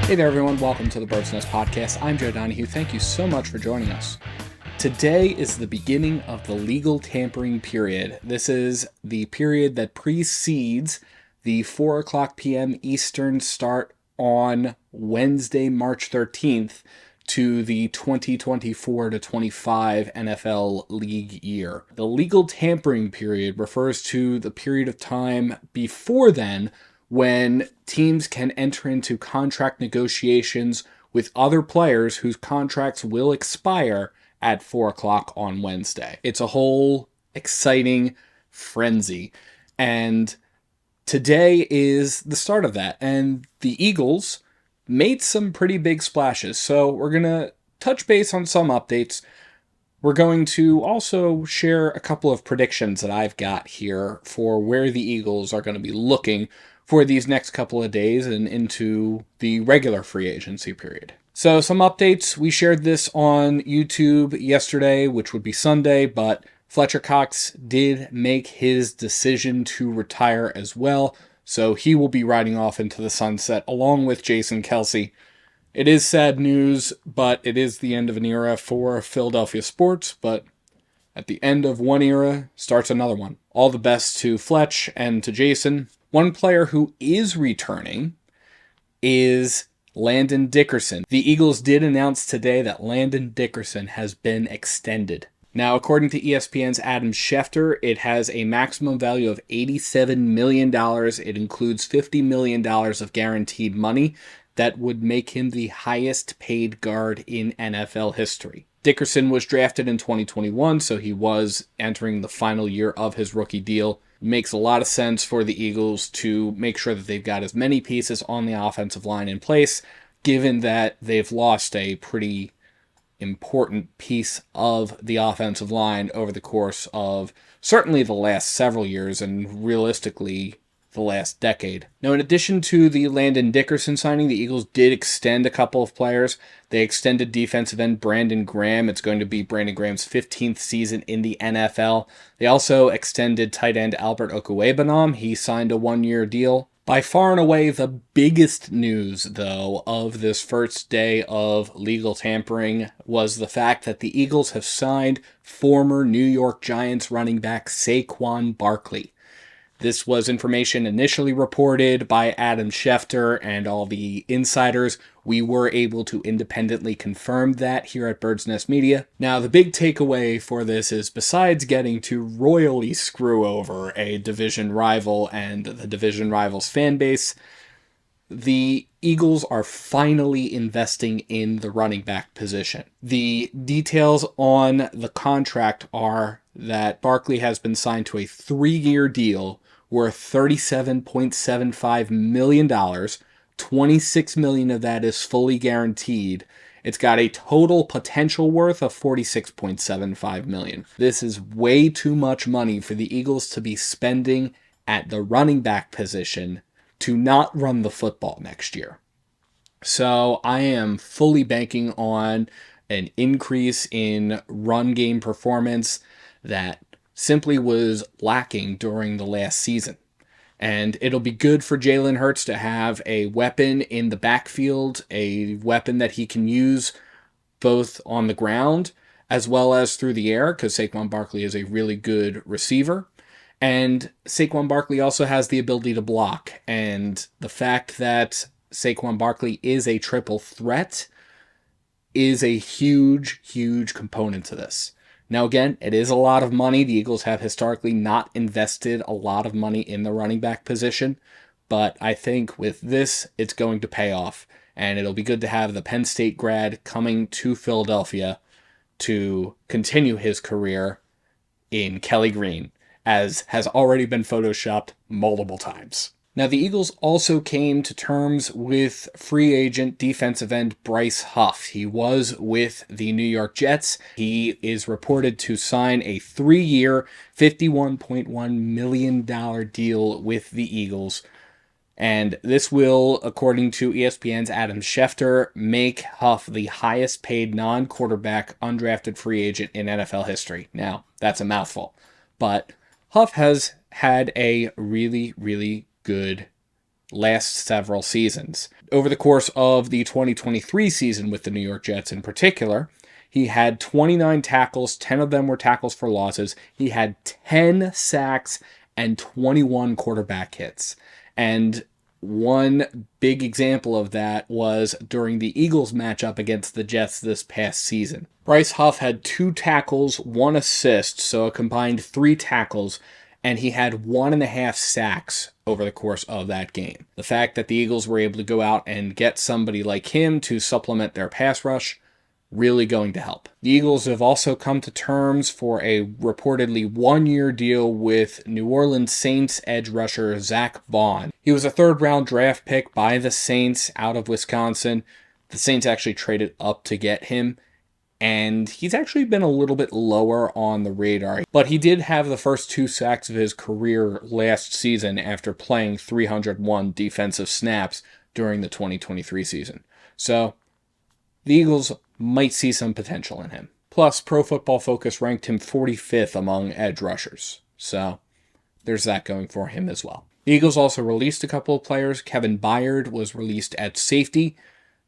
Hey there, everyone. Welcome to the Bird's Nest Podcast. I'm Joe Donahue. Thank you so much for joining us. Today is the beginning of the legal tampering period. This is the period that precedes the 4 o'clock p.m. Eastern start on Wednesday, March 13th to the 2024 to 25 NFL league year. The legal tampering period refers to the period of time before then when teams can enter into contract negotiations with other players whose contracts will expire at 4 o'clock on Wednesday. It's a whole exciting frenzy. And today is the start of that. And the Eagles made some pretty big splashes. So we're going to touch base on some updates. We're going to also share a couple of predictions that I've got here for where the Eagles are going to be looking for these next couple of days and into the regular free agency period. So some updates. We shared this on YouTube yesterday, which would be Sunday, but Fletcher Cox did make his decision to retire as well. So he will be riding off into the sunset along with Jason Kelce. It is sad news, but it is the end of an era for Philadelphia sports. But at the end of one era starts another one. All the best to Fletch and to Jason. One player who is returning is Landon Dickerson. The Eagles did announce today that Landon Dickerson has been extended. Now, according to ESPN's Adam Schefter, it has a maximum value of $87 million. It includes $50 million of guaranteed money. That would make him the highest paid guard in NFL history. Dickerson was drafted in 2021, so he was entering the final year of his rookie deal. Makes a lot of sense for the Eagles to make sure that they've got as many pieces on the offensive line in place, given that they've lost a pretty important piece of the offensive line over the course of certainly the last several years and realistically the last decade. Now, in addition to the Landon Dickerson signing, the Eagles did extend a couple of players. They extended defensive end Brandon Graham. It's going to be Brandon Graham's 15th season in the NFL. They also extended tight end Albert Okwuegbunam. He signed a one-year deal. By far and away, the biggest news, though, of this first day of legal tampering was the fact that the Eagles have signed former New York Giants running back Saquon Barkley. This was information initially reported by Adam Schefter and all the insiders. We were able to independently confirm that here at Bird's Nest Media. Now, the big takeaway for this is, besides getting to royally screw over a division rival and the division rival's fan base, the Eagles are finally investing in the running back position. The details on the contract are that Barkley has been signed to a 3-year deal worth $37.75 million. $26 million of that is fully guaranteed. It's got a total potential worth of $46.75 million. This is way too much money for the Eagles to be spending at the running back position to not run the football next year. So I am fully banking on an increase in run game performance that simply was lacking during the last season. And it'll be good for Jalen Hurts to have a weapon in the backfield, a weapon that he can use both on the ground as well as through the air, because Saquon Barkley is a really good receiver. And Saquon Barkley also has the ability to block. And the fact that Saquon Barkley is a triple threat is a huge, huge component to this. Now, again, it is a lot of money. The Eagles have historically not invested a lot of money in the running back position, but I think with this, it's going to pay off, and it'll be good to have the Penn State grad coming to Philadelphia to continue his career in Kelly Green, as has already been photoshopped multiple times. Now, the Eagles also came to terms with free agent defensive end Bryce Huff. He was with the New York Jets. He is reported to sign a 3-year, $51.1 million deal with the Eagles. And this will, according to ESPN's Adam Schefter, make Huff the highest paid non-quarterback undrafted free agent in NFL history. Now, that's a mouthful. But Huff has had a really, really good last several seasons. Over the course of the 2023 season with the New York Jets in particular, he had 29 tackles, 10 of them were tackles for losses. He had 10 sacks and 21 quarterback hits. And one big example of that was during the Eagles matchup against the Jets this past season. Bryce Huff had 2 tackles, 1 assist, so a combined 3 tackles, and he had 1.5 sacks over the course of that game. The fact that the Eagles were able to go out and get somebody like him to supplement their pass rush, really going to help. The Eagles have also come to terms for a reportedly 1-year deal with New Orleans Saints edge rusher Zach Vaughn. He was a 3rd-round draft pick by the Saints out of Wisconsin. The Saints actually traded up to get him, and he's actually been a little bit lower on the radar. But he did have the first 2 sacks of his career last season after playing 301 defensive snaps during the 2023 season. So the Eagles might see some potential in him. Plus, Pro Football Focus ranked him 45th among edge rushers. So there's that going for him as well. The Eagles also released a couple of players. Kevin Byard was released at safety.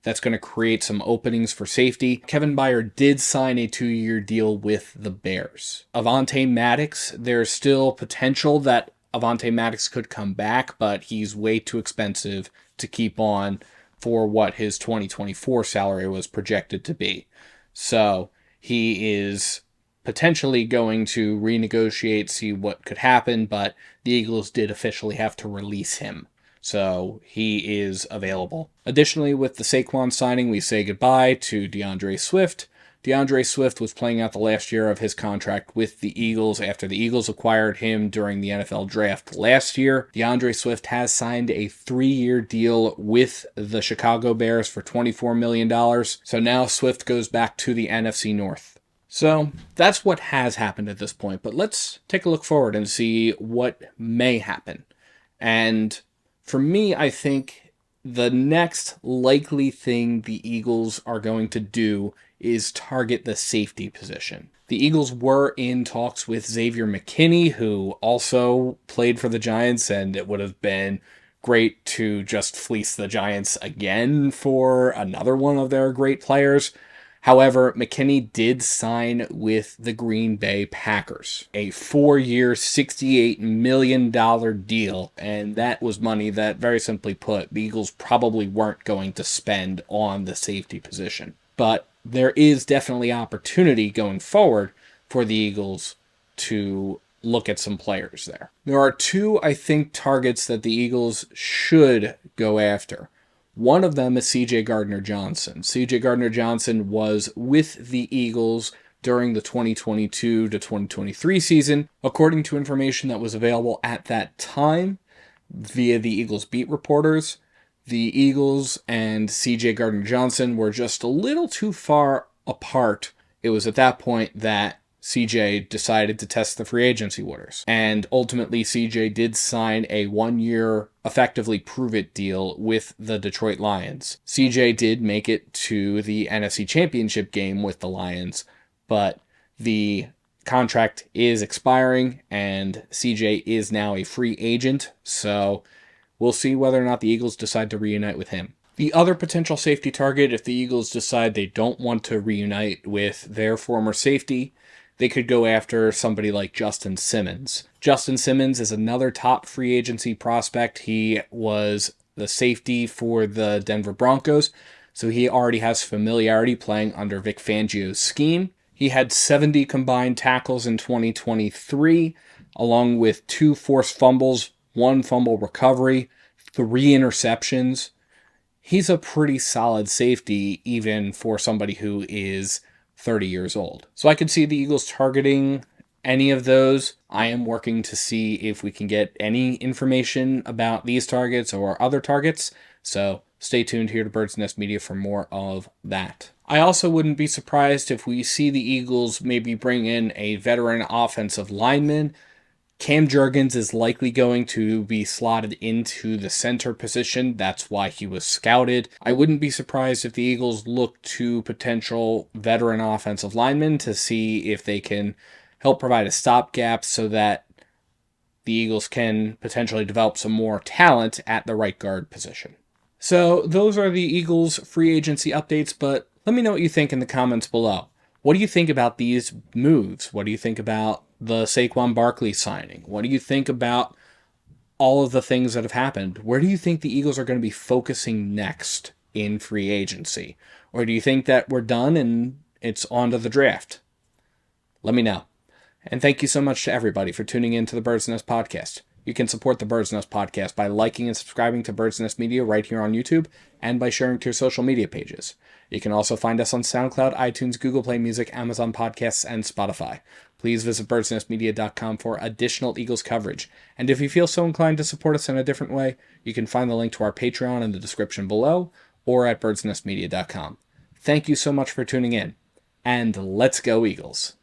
That's going to create some openings for safety. Kevin Byard did sign a 2-year deal with the Bears. Avonte Maddox, there's still potential that Avonte Maddox could come back, but he's way too expensive to keep on for what his 2024 salary was projected to be. So he is potentially going to renegotiate, see what could happen, but the Eagles did officially have to release him. So he is available. Additionally, with the Saquon signing, we say goodbye to DeAndre Swift. DeAndre Swift was playing out the last year of his contract with the Eagles after the Eagles acquired him during the NFL draft last year. DeAndre Swift has signed a 3-year deal with the Chicago Bears for $24 million. So now Swift goes back to the NFC North. So that's what has happened at this point. But let's take a look forward and see what may happen. And for me, I think the next likely thing the Eagles are going to do is target the safety position. The Eagles were in talks with Xavier McKinney, who also played for the Giants, and it would have been great to just fleece the Giants again for another one of their great players. However, McKinney did sign with the Green Bay Packers, a 4-year, $68 million deal, and that was money that, very simply put, the Eagles probably weren't going to spend on the safety position. But there is definitely opportunity going forward for the Eagles to look at some players there. There are 2, I think, targets that the Eagles should go after. One of them is C.J. Gardner-Johnson. C.J. Gardner-Johnson was with the Eagles during the 2022 to 2023 season. According to information that was available at that time via the Eagles beat reporters, the Eagles and C.J. Gardner-Johnson were just a little too far apart. It was at that point that CJ decided to test the free agency waters. And ultimately, CJ did sign a 1-year, effectively prove-it deal with the Detroit Lions. CJ did make it to the NFC Championship game with the Lions, but the contract is expiring, and CJ is now a free agent, so we'll see whether or not the Eagles decide to reunite with him. The other potential safety target, if the Eagles decide they don't want to reunite with their former safety, they could go after somebody like Justin Simmons. Justin Simmons is another top free agency prospect. He was the safety for the Denver Broncos, so he already has familiarity playing under Vic Fangio's scheme. He had 70 combined tackles in 2023, along with 2 forced fumbles, 1 fumble recovery, 3 interceptions. He's a pretty solid safety, even for somebody who is 30 years old. So I could see the Eagles targeting any of those. I am working to see if we can get any information about these targets or other targets. So stay tuned here to Bird's Nest Media for more of that. I also wouldn't be surprised if we see the Eagles maybe bring in a veteran offensive lineman. Cam Jurgens is likely going to be slotted into the center position. That's why he was scouted. I wouldn't be surprised if the Eagles look to potential veteran offensive linemen to see if they can help provide a stopgap so that the Eagles can potentially develop some more talent at the right guard position. So those are the Eagles free agency updates, but let me know what you think in the comments below. What do you think about these moves? What do you think about the Saquon Barkley signing? What do you think about all of the things that have happened? Where do you think the Eagles are going to be focusing next in free agency? Or do you think that we're done and it's on to the draft? Let me know. And thank you so much to everybody for tuning in to the Bird's Nest Podcast. You can support the Bird's Nest Podcast by liking and subscribing to Bird's Nest Media right here on YouTube and by sharing to your social media pages. You can also find us on SoundCloud, iTunes, Google Play Music, Amazon Podcasts, and Spotify. Please visit birdsnestmedia.com for additional Eagles coverage. And if you feel so inclined to support us in a different way, you can find the link to our Patreon in the description below or at birdsnestmedia.com. Thank you so much for tuning in, and let's go Eagles!